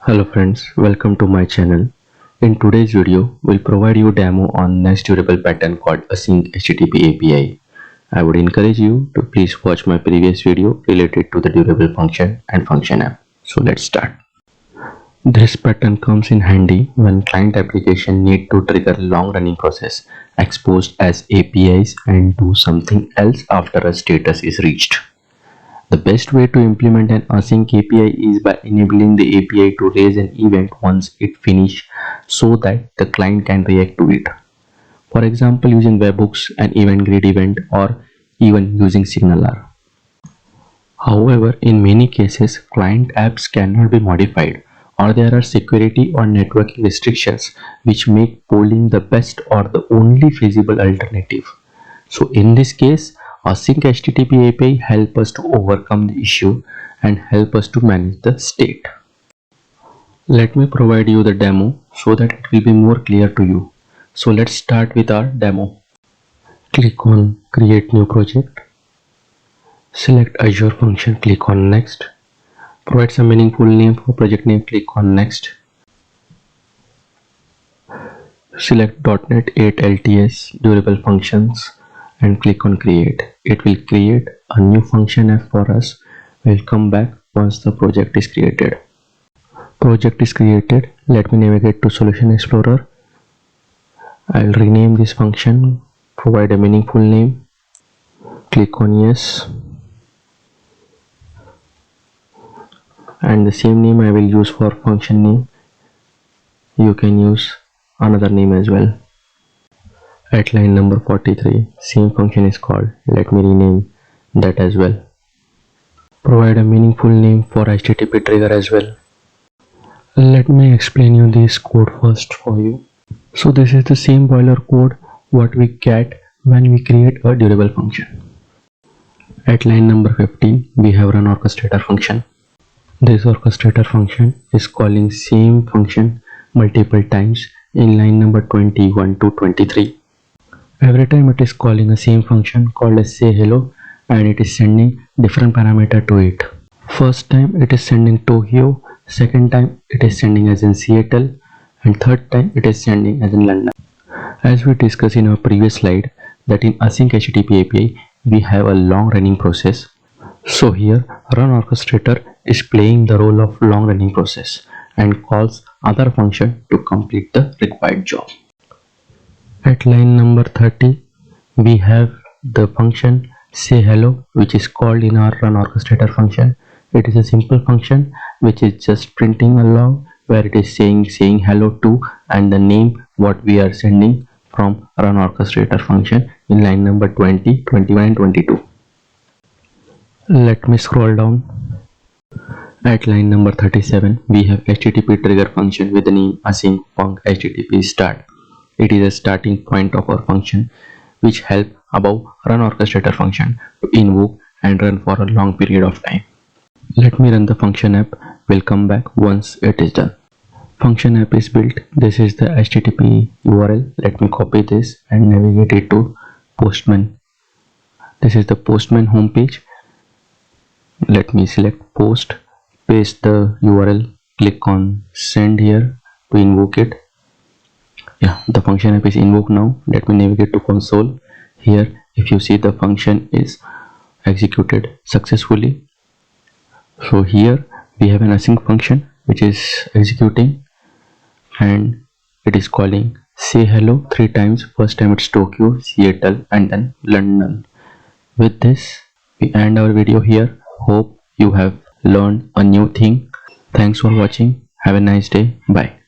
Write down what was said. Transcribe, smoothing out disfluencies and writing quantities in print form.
Hello friends, welcome to my channel. In today's video, we'll provide you a demo on next durable pattern called Async Http API. I would encourage you to please watch my previous video related to the durable function and function app. So let's start. This pattern comes in handy when client application need to trigger long running process exposed as APIs and do something else after a status is reached. The best way to implement an async API is by enabling the API to raise an event once it finishes so that the client can react to it. For example, using webhooks, an event grid event, or even using signaler. However, in many cases, client apps cannot be modified, or there are security or networking restrictions which make polling the best or the only feasible alternative. So in this case, Async HTTP API help us to overcome the issue and help us to manage the state. Let me provide you the demo so that it will be more clear to you. So let's start with our demo. Click on Create New Project. Select Azure function, click on Next. Provide some meaningful name for project name, click on Next. Select .NET 8 LTS durable functions and click on Create. It will create a new function app for us. We'll come back once the project is created. Project is created. Let me navigate to Solution Explorer. I'll rename this function, provide a meaningful name, click on Yes, and the same name I will use for function name. You can use another name as well. At line number 43, same function is called. Let me rename that as well. Provide a meaningful name for HTTP trigger as well. Let me explain you this code first for you. So this is the same boiler code what we get when we create a durable function. At line number 15, we have run orchestrator function. This orchestrator function is calling same function multiple times in line number 21 to 23. Every time it is calling the same function called as say hello, and it is sending different parameter to it. First time it is sending Tokyo, second time it is sending as in Seattle, and third time it is sending as in London. As we discussed in our previous slide, that in Async HTTP API we have a long running process. So here run orchestrator is playing the role of long running process and calls other function to complete the required job. At line number 30, we have the function say hello, which is called in our run orchestrator function. It is a simple function which is just printing a log where it is saying hello to and the name what we are sending from run orchestrator function in line number 20, 21 and 22. Let me scroll down. At line number 37, we have HTTP trigger function with the name async func HTTP start. It is a starting point of our function which help above run orchestrator function to invoke and run for a long period of time. Let me run the function app. We'll come back once it is done. Function app is built. This is the HTTP URL. Let me copy this and navigate it to Postman. This is the Postman homepage. Let me select post, paste the URL, click on send here to invoke it. Yeah, the function app is invoked now. Let me navigate to console. Here if you see the function is executed successfully. So here we have an async function which is executing and it is calling say hello 3 times. First time it's Tokyo, Seattle and then London. With this we end our video here. Hope you have learned a new thing. Thanks for watching. Have a nice day. Bye.